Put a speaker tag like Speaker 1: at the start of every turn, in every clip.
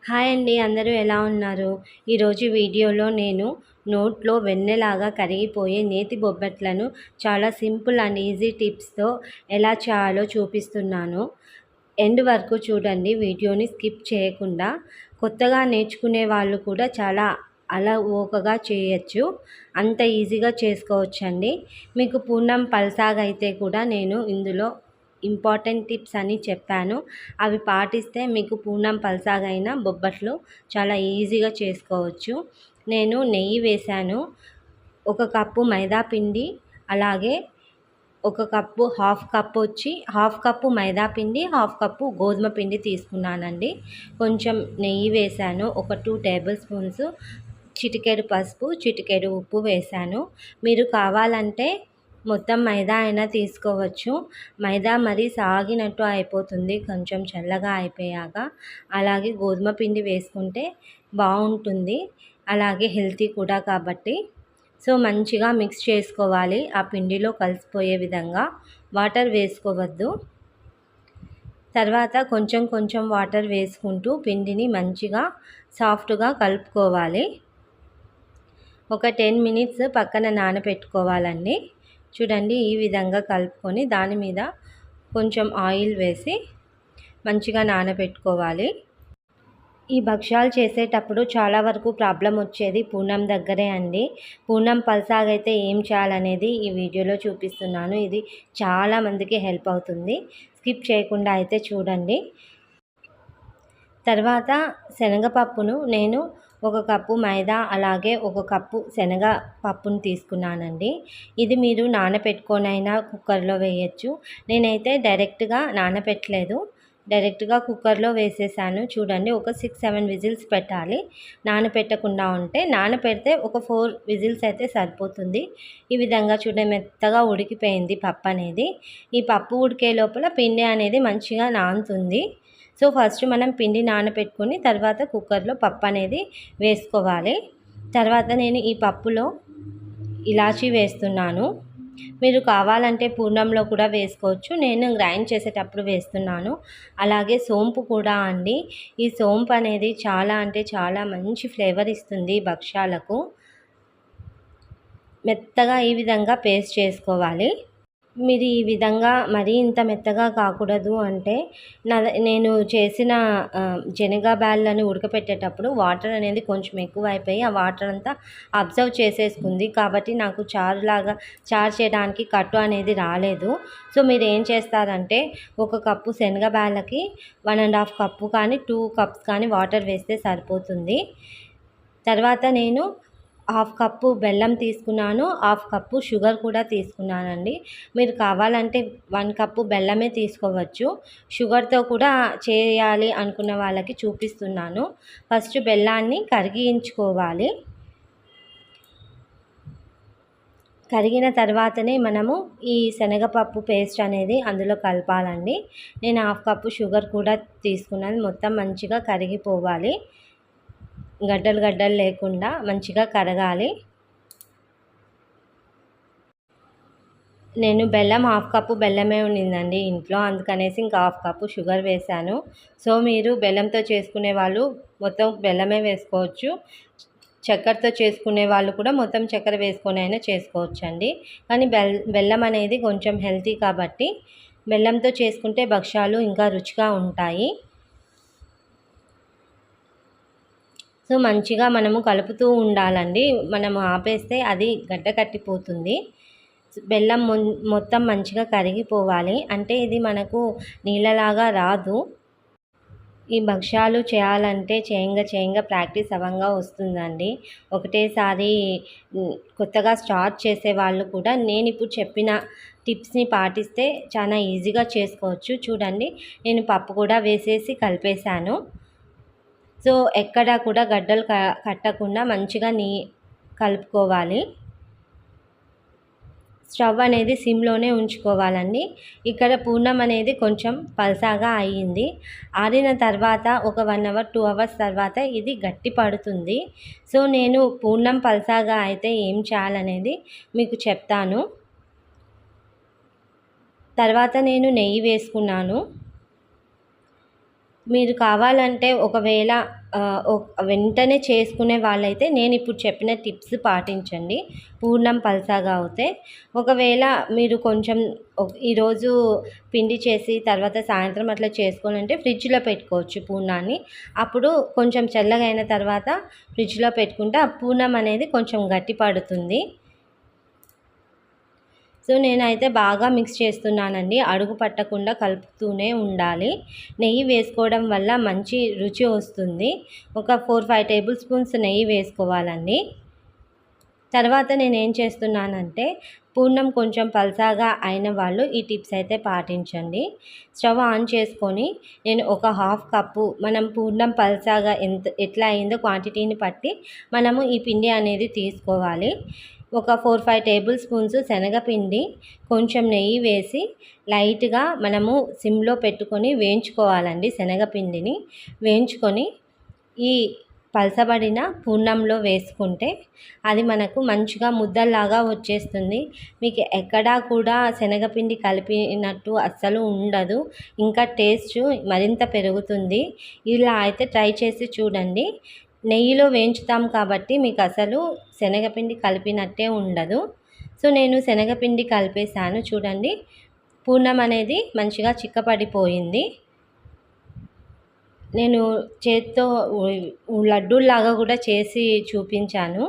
Speaker 1: Hi అండి, అందరూ ఎలా ఉన్నారు? ఈరోజు వీడియోలో నేను నోట్లో వెన్నెలాగా కరిగిపోయే నేతి బొబ్బట్లను చాలా సింపుల్ అండ్ ఈజీ టిప్స్తో ఎలా చేయాలో చూపిస్తున్నాను. ఎండ్ వరకు చూడండి, వీడియోని స్కిప్ చేయకుండా. కొత్తగా నేర్చుకునే వాళ్ళు కూడా చాలా అలవోకగా చేయొచ్చు. అంత ఈజీగా చేసుకోవచ్చండి. మీకు పూర్ణం పల్సాగా అయితే కూడా నేను ఇందులో ఇంపార్టెంట్ టిప్స్ అని చెప్పాను. అవి పాటిస్తే మీకు పూర్ణం పల్సాగైన బొబ్బట్లు చాలా ఈజీగా చేసుకోవచ్చు. నేను నెయ్యి వేశాను. 1 కప్పు మైదా పిండి, అలాగే 1 కప్పు హాఫ్ కప్పు మైదా పిండి, హాఫ్ కప్పు గోధుమ పిండి తీసుకున్నానండి. కొంచెం నెయ్యి వేశాను. ఒక 2 టేబుల్ స్పూన్స్, చిటికెడు పసుపు, చిటికెడు ఉప్పు వేశాను. మీరు కావాలంటే మొత్తం మైదా అయినా తీసుకోవచ్చు. మైదా మరీ సాగినట్టు అయిపోతుంది కొంచెం చల్లగా అయిపోయాక. అలాగే గోధుమ పిండి వేసుకుంటే బాగుంటుంది, అలాగే హెల్తీ కూడా కాబట్టి. సో మంచిగా మిక్స్ చేసుకోవాలి, ఆ పిండిలో కలిసిపోయే విధంగా. వాటర్ వేసుకోవద్దు. తర్వాత కొంచెం కొంచెం వాటర్ వేసుకుంటూ పిండిని మంచిగా సాఫ్ట్గా కలుపుకోవాలి. ఒక 10 మినిట్స్ పక్కన నానబెట్టుకోవాలండి. చూడండి, ఈ విధంగా కలుపుకొని దాని మీద కొంచెం ఆయిల్ వేసి మంచిగా నానబెట్టుకోవాలి. ఈ భక్ష్యాలు చేసేటప్పుడు చాలా వరకు ప్రాబ్లం వచ్చేది పూర్ణం దగ్గరే అండి. పూర్ణం పల్సాగైతే ఏం చేయాలనేది ఈ వీడియోలో చూపిస్తున్నాను. ఇది చాలామందికి హెల్ప్ అవుతుంది. స్కిప్ చేయకుండా అయితే చూడండి. తర్వాత శనగపప్పును నేను 1 కప్పు మైదా, అలాగే 1 కప్పు శనగపప్పును తీసుకున్నానండి. ఇది మీరు నానబెట్టుకొనైనా కుక్కర్లో వేయచ్చు. నేనైతే డైరెక్ట్గా నానబెట్టలేదు, డైరెక్ట్గా కుక్కర్లో వేసేసాను. చూడండి, ఒక 6-7 విజిల్స్ పెట్టాలి. నానబెట్టకుండా ఉంటే, నానబెడితే ఒక 4 విజిల్స్ అయితే సరిపోతుంది. ఈ విధంగా చూడండి, మెత్తగా ఉడికిపోయింది పప్పు అనేది. ఈ పప్పు ఉడికే లోపల పిండి అనేది మంచిగా నానుతుంది. సో ఫస్ట్ మనం పిండి నానబెట్టుకొని తర్వాత కుక్కర్లో పప్పు అనేది వేసుకోవాలి. తర్వాత నేను ఈ పప్పులో ఇలాచీ వేస్తున్నాను. మీరు కావాలంటే పూర్ణంలో కూడా వేసుకోవచ్చు. నేను గ్రైండ్ చేసేటప్పుడు వేస్తున్నాను. అలాగే సోంపు కూడా అండి. ఈ సోంపు అనేది చాలా అంటే చాలా మంచి ఫ్లేవర్ ఇస్తుంది భక్ష్యాలకు. మెత్తగా ఈ విధంగా పేస్ట్ చేసుకోవాలి. మీరు ఈ విధంగా మరీ ఇంత మెత్తగా కాకూడదు అంటే, నేను చేసిన శనగ బ్యాళ్ళని ఉడకపెట్టేటప్పుడు వాటర్ అనేది కొంచెం ఎక్కువ అయిపోయి ఆ వాటర్ అంతా అబ్జర్వ్ చేసేసుకుంది. కాబట్టి నాకు చారు చేయడానికి కట్టు అనేది రాలేదు. సో మీరు ఏం చేస్తారంటే, 1 కప్పు శనగ బ్యాళ్ళకి 1.5 కప్పు కానీ 2 కప్స్ కానీ వాటర్ వేస్తే సరిపోతుంది. తర్వాత నేను హాఫ్ కప్పు బెల్లం తీసుకున్నాను, హాఫ్ కప్పు షుగర్ కూడా తీసుకున్నానండి. మీరు కావాలంటే 1 కప్పు బెల్లమే తీసుకోవచ్చు. షుగర్తో కూడా చేయాలి అనుకున్న వాళ్ళకి చూపిస్తున్నాను. ఫస్ట్ బెల్లాన్ని కరిగించుకోవాలి. కరిగిన తర్వాతనే మనము ఈ శనగపప్పు పేస్ట్ అనేది అందులో కలపాలండి. నేను హాఫ్ కప్పు షుగర్ కూడా తీసుకున్నాను. మొత్తం మంచిగా కరిగిపోవాలి, గడ్డలు గడ్డలు లేకుండా మంచిగా కరగాలి. నేను బెల్లం హాఫ్ కప్పు బెల్లమే ఉండిందండి ఇంట్లో, అందుకనేసి ఇంకా హాఫ్ కప్పు షుగర్ వేశాను. సో మీరు బెల్లంతో చేసుకునే వాళ్ళు మొత్తం బెల్లమే వేసుకోవచ్చు. చక్కెరతో చేసుకునే వాళ్ళు కూడా మొత్తం చక్కెర వేసుకొని అయినా చేసుకోవచ్చండి. కానీ బెల్లం అనేది కొంచెం హెల్తీ కాబట్టి బెల్లంతో చేసుకుంటే భక్ష్యాలు ఇంకా రుచిగా ఉంటాయి. సో మంచిగా మనము కలుపుతూ ఉండాలండి. మనము ఆపేస్తే అది గడ్డ కట్టిపోతుంది. బెల్లం మొత్తం మంచిగా కరిగిపోవాలి. అంటే ఇది మనకు నీళ్ళలాగా రాదు. ఈ భక్ష్యాలు చేయాలంటే చేయంగా ప్రాక్టీస్ అవ్వంగా వస్తుందండి. ఒకటేసారి కొత్తగా స్టార్ట్ చేసే వాళ్ళు కూడా నేను ఇప్పుడు చెప్పిన టిప్స్ని పాటిస్తే చాలా ఈజీగా చేసుకోవచ్చు. చూడండి, నేను పప్పు కూడా వేసేసి కలిపేశాను. సో ఎక్కడా కూడా గడ్డలు కట్టకుండా మంచిగా కలుపుకోవాలి. స్టవ్ అనేది సిమ్లోనే ఉంచుకోవాలండి. ఇక్కడ పూర్ణం అనేది కొంచెం పల్సాగా అయ్యింది. ఆరిన తర్వాత ఒక 1 అవర్ 2 అవర్స్ తర్వాత ఇది గట్టి పడుతుంది. సో నేను పూర్ణం పల్సాగా అయితే ఏం చేయాలనేది మీకు చెప్తాను. తర్వాత నేను నెయ్యి వేసుకున్నాను. మీరు కావాలంటే ఒకవేళ వెంటనే చేసుకునే వాళ్ళైతే నేను ఇప్పుడు చెప్పిన టిప్స్ పాటించండి. పూర్ణం పల్చగా అవుతే. ఒకవేళ మీరు కొంచెం ఈరోజు పిండి చేసి తర్వాత సాయంత్రం అట్లా చేసుకోవాలంటే ఫ్రిడ్జ్‌లో పెట్టుకోవచ్చు పూర్ణాన్ని. అప్పుడు కొంచెం చల్లగా అయిన తర్వాత ఫ్రిడ్జ్‌లో పెట్టుకుంటే ఆ పూర్ణం అనేది కొంచెం గట్టి పడుతుంది. సో నేనైతే బాగా మిక్స్ చేస్తున్నానండి. అడుగు పట్టకుండా కలుపుతూనే ఉండాలి. నెయ్యి వేసుకోవడం వల్ల మంచి రుచి వస్తుంది. ఒక 4, 5 టేబుల్ స్పూన్స్ నెయ్యి వేసుకోవాలండి. తర్వాత నేనేం చేస్తున్నానంటే పూర్ణం కొంచెం పల్చగా అయిన వాళ్ళు ఈ టిప్స్ అయితే పాటించండి. స్టవ్ ఆన్ చేసుకొని నేను ఒక హాఫ్ కప్పు మనం పూర్ణం పల్చగా ఎట్లా అయిందో క్వాంటిటీని బట్టి మనము ఈ పిండి అనేది తీసుకోవాలి. ఒక 4, 5 టేబుల్ స్పూన్స్ శనగపిండి, కొంచెం నెయ్యి వేసి లైట్గా మనము సిమ్లో పెట్టుకొని వేయించుకోవాలండి. శనగపిండిని వేయించుకొని ఈ పలసబడిన పూర్ణంలో వేసుకుంటే అది మనకు మంచిగా ముద్దలాగా వచ్చేస్తుంది. మీకు ఎక్కడా కూడా శనగపిండి కలిపినట్టు అస్సలు ఉండదు. ఇంకా టేస్ట్ మరింత పెరుగుతుంది. ఇలా అయితే ట్రై చేసి చూడండి. నెయ్యిలో వేయించుతాం కాబట్టి మీకు అసలు శనగపిండి కలిపినట్టే ఉండదు. సో నేను శనగపిండి కలిపేసాను చూడండి. పూర్ణం అనేది మంచిగా చిక్కపడిపోయింది. నేను చేత్తో లడ్డూల్లాగా కూడా చేసి చూపించాను.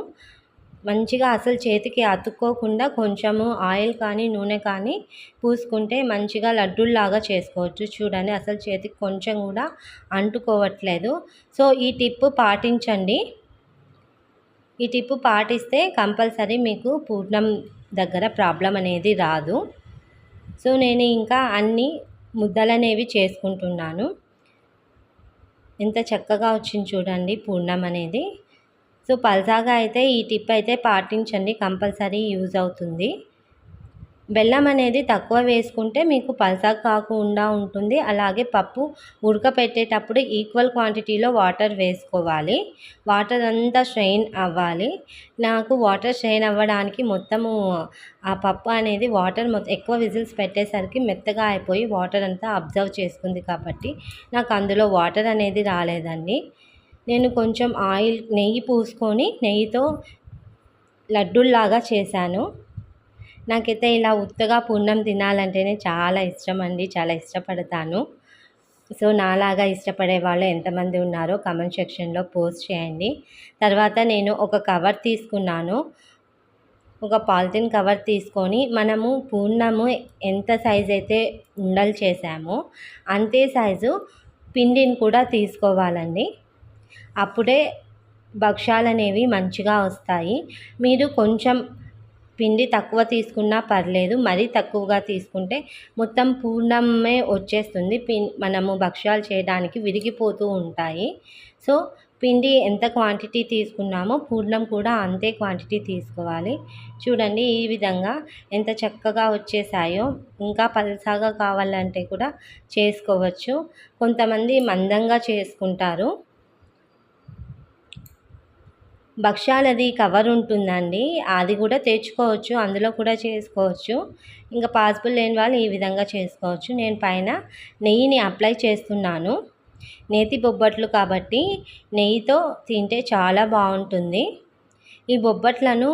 Speaker 1: మంచిగా అసలు చేతికి అతుక్కోకుండా కొంచెము ఆయిల్ కానీ నూనె కానీ పూసుకుంటే మంచిగా లడ్డూల్లాగా చేసుకోవచ్చు. చూడండి అసలు చేతికి కొంచెం కూడా అంటుకోవట్లేదు. సో ఈ టిప్ పాటించండి. ఈ టిప్ పాటిస్తే కంపల్సరీ మీకు పూర్ణం దగ్గర ప్రాబ్లం అనేది రాదు. సో నేను ఇంకా అన్ని ముద్దలనేవి చేసుకుంటున్నాను. ఎంత చక్కగా వచ్చింది చూడండి పూర్ణం అనేది. సో పల్సాగా అయితే ఈ టిప్ అయితే పాటించండి, కంపల్సరీ యూజ్ అవుతుంది. బెల్లం అనేది తక్కువ వేసుకుంటే మీకు పల్చగా కాకుండా ఉంటుంది. అలాగే పప్పు ఉడకపెట్టేటప్పుడు ఈక్వల్ క్వాంటిటీలో వాటర్ వేసుకోవాలి. వాటర్ అంతా స్ట్రెయిన్ అవ్వాలి. నాకు వాటర్ స్ట్రెయిన్ అవ్వడానికి మొత్తము ఆ పప్పు అనేది వాటర్ ఎక్కువ విజిల్స్ పెట్టేసరికి మెత్తగా అయిపోయి వాటర్ అంతా అబ్జర్వ్ చేసుకుంది కాబట్టి నాకు అందులో వాటర్ అనేది రాలేదండి. నేను కొంచెం నెయ్యి పూసుకొని నెయ్యితో లడ్డూల్లాగా చేశాను. నాకైతే ఇలా ఉత్తగా పూర్ణం తినాలంటేనే చాలా ఇష్టం అండి. చాలా ఇష్టపడతాను. సో నాలాగా ఇష్టపడే వాళ్ళు ఎంతమంది ఉన్నారో కామెంట్ సెక్షన్లో పోస్ట్ చేయండి. తర్వాత నేను ఒక కవర్ తీసుకున్నాను. ఒక పాలిథిన్ కవర్ తీసుకొని మనము పూర్ణము ఎంత సైజు అయితే ఉండలు చేసామో అంతే సైజు పిండిని కూడా తీసుకోవాలండి. అప్పుడే భక్షాలు అనేవి మంచిగా వస్తాయి. మీరు కొంచెం పిండి తక్కువ తీసుకున్నా పర్లేదు. మరీ తక్కువగా తీసుకుంటే మొత్తం పూర్ణమే వచ్చేస్తుంది. మనము భక్షాలు చేయడానికి విరిగిపోతూ ఉంటాయి. సో పిండి ఎంత క్వాంటిటీ తీసుకున్నామో పూర్ణం కూడా అంతే క్వాంటిటీ తీసుకోవాలి. చూడండి ఈ విధంగా ఎంత చక్కగా వచ్చేసాయో. ఇంకా పల్చగా కావాలంటే కూడా చేసుకోవచ్చు. కొంతమంది మందంగా చేసుకుంటారు. భక్షాలది కవర్ ఉంటుందండి, అది కూడా తెచ్చుకోవచ్చు. అందులో కూడా చేసుకోవచ్చు. ఇంకా పాసిబుల్ లేని వాళ్ళు ఈ విధంగా చేసుకోవచ్చు. నేను పైన నెయ్యిని అప్లై చేస్తున్నాను. నేతి బొబ్బట్లు కాబట్టి నెయ్యితో తింటే చాలా బాగుంటుంది. ఈ బొబ్బట్లను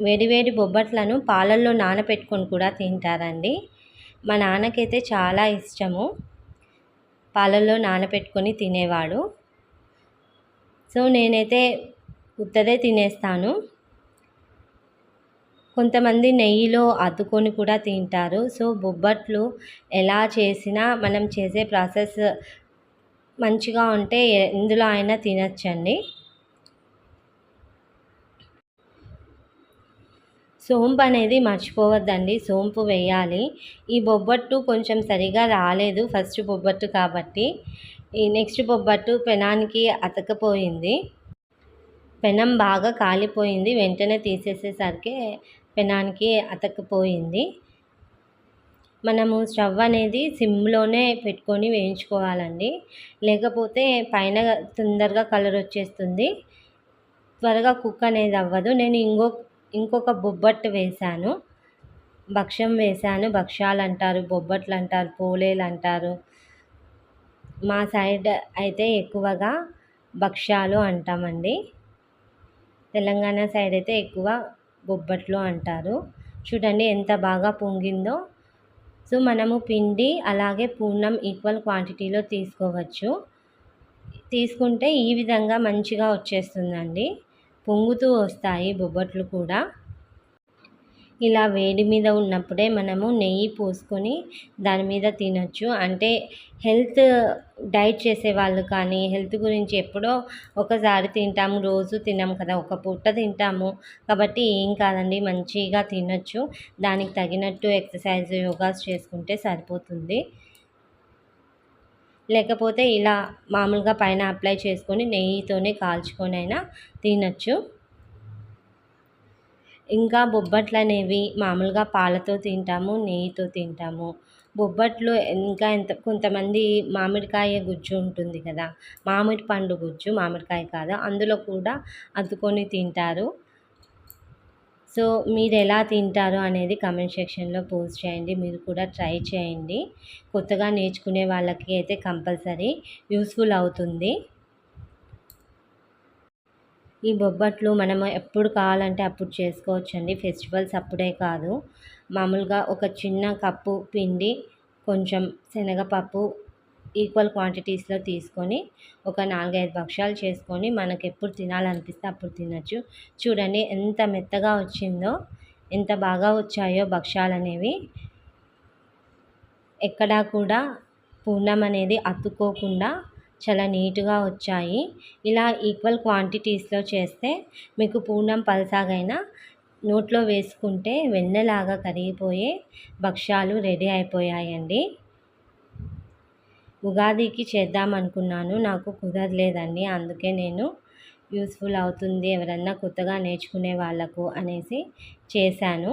Speaker 1: వేడివేడి బొబ్బట్లను పాలల్లో నానబెట్టుకొని కూడా తింటారండి. మా నాన్నకైతే చాలా ఇష్టము పాలల్లో నానబెట్టుకొని తినేవాడు. సో నేనైతే ఉత్తదే తినేస్తాను. కొంతమంది నెయ్యిలో అద్దుకొని కూడా తింటారు. సో బొబ్బట్లు ఎలా చేసినా మనం చేసే ప్రాసెస్ మంచిగా ఉంటే ఎందులో అయినా తినచ్చండి. సోంపు అనేది మర్చిపోవద్దండి, సోంపు వేయాలి. ఈ బొబ్బట్టు కొంచెం సరిగా రాలేదు ఫస్ట్ బొబ్బట్టు కాబట్టి. ఈ నెక్స్ట్ బొబ్బట్టు పెనానికి అతకపోయింది. పెనం బాగా కాలిపోయింది. వెంటనే తీసేసేసరికి పెనానికి అతకపోయింది. మనము స్టవ్ అనేది సిమ్లోనే పెట్టుకొని వేయించుకోవాలండి. లేకపోతే పైన తొందరగా కలర్ వచ్చేస్తుంది, త్వరగా కుక్ అనేది అవ్వదు. నేను ఇంకొక బొబ్బట్టు వేశాను, భక్షం వేశాను. భక్షాలు అంటారు, బొబ్బట్లు అంటారు, పోలేలు అంటారు. మా సైడ్ అయితే ఎక్కువగా భక్ష్యాలు అంటామండి. తెలంగాణ సైడ్ అయితే ఎక్కువ బొబ్బట్లు అంటారు. చూడండి ఎంత బాగా పొంగిందో. సో మనము పిండి అలాగే పూర్ణం ఈక్వల్ క్వాంటిటీలో తీసుకోవచ్చు. తీసుకుంటే ఈ విధంగా మంచిగా వచ్చేస్తుందండి. పొంగుతూ వస్తాయి బొబ్బట్లు కూడా. ఇలా వేడి మీద ఉన్నప్పుడే మనము నెయ్యి పోసుకొని దాని మీద తినొచ్చు. అంటే హెల్త్ డైట్ చేసేవాళ్ళు కానీ, హెల్త్ గురించి ఎప్పుడో ఒకసారి తింటాము, రోజు తినము కదా, ఒక పూట తింటాము. కాబట్టి ఏం కాదండి, మంచిగా తినొచ్చు. దానికి తగినట్టు ఎక్సర్సైజ్, యోగాస్ చేసుకుంటే సరిపోతుంది. లేకపోతే ఇలా మామూలుగా పైన అప్లై చేసుకొని నెయ్యితోనే కాల్చుకొనైనా తినొచ్చు. ఇంకా బొబ్బట్లు అనేవి మామూలుగా పాలతో తింటాము, నెయ్యితో తింటాము. బొబ్బట్లు ఇంకా కొంతమంది మామిడికాయ గుజ్జు ఉంటుంది కదా, మామిడి పండు గుజ్జు, మామిడికాయ కాదు, అందులో కూడా అద్దుకొని తింటారు. సో మీరు ఎలా తింటారు అనేది కమెంట్ సెక్షన్లో పోస్ట్ చేయండి. మీరు కూడా ట్రై చేయండి. కొత్తగా నేర్చుకునే వాళ్ళకి అయితే కంపల్సరీ యూస్ఫుల్ అవుతుంది. ఈ బొబ్బట్లు మనము ఎప్పుడు కావాలంటే అప్పుడు చేసుకోవచ్చండి. ఫెస్టివల్స్ అప్పుడే కాదు, మామూలుగా ఒక చిన్న కప్పు పిండి, కొంచెం శనగపప్పు ఈక్వల్ క్వాంటిటీస్లో తీసుకొని ఒక 4-5 భక్షాలు చేసుకొని మనకు ఎప్పుడు తినాలనిపిస్తే అప్పుడు తినచ్చు. చూడండి ఎంత మెత్తగా వచ్చిందో, ఎంత బాగా వచ్చాయో భక్షాలు అనేవి. ఎక్కడా కూడా పూర్ణం అనేది అతుక్కోకుండా చాలా నీట్గా వచ్చాయి. ఇలా ఈక్వల్ క్వాంటిటీస్లో చేస్తే మీకు పూర్ణం పల్సాగైనా నోట్లో వేసుకుంటే వెన్నలాగా కరిగిపోయే భక్షాలు రెడీ అయిపోయాయండి. ఉగాదికి చేద్దామనుకున్నాను, నాకు కుదరలేదండి. అందుకే నేను యూస్ఫుల్ అవుతుంది ఎవరన్నా కొత్తగా నేర్చుకునే వాళ్ళకు అనేసి చేశాను.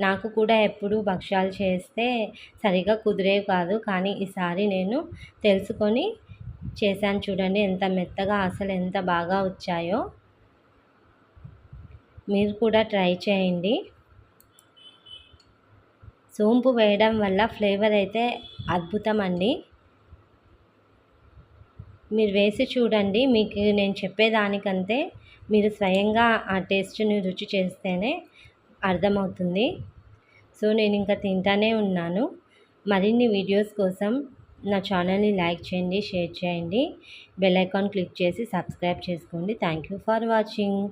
Speaker 1: నాకు కూడా ఎప్పుడు భక్షాలు చేస్తే సరిగా కుదిరేవి కాదు, కానీ ఈసారి నేను తెలుసుకొని చేశాను. చూడండి ఎంత మెత్తగా, అసలు ఎంత బాగా వచ్చాయో. మీరు కూడా ట్రై చేయండి. సోంపు వేయడం వల్ల ఫ్లేవర్ అయితే అద్భుతం అండి. మీరు వేసి చూడండి, మీకు నేను చెప్పేదానికంటే మీరు స్వయంగా ఆ టేస్ట్ని రుచి చేస్తేనే అర్థమవుతుంది. సో నేను ఇంకా తింటానే ఉన్నాను. మరిన్ని వీడియోస్ కోసం నా ఛానల్ని లైక్ చేయండి, షేర్ చేయండి, బెల్ ఐకాన్ క్లిక్ చేసి సబ్స్క్రైబ్ చేసుకోండి. Thank you for watching.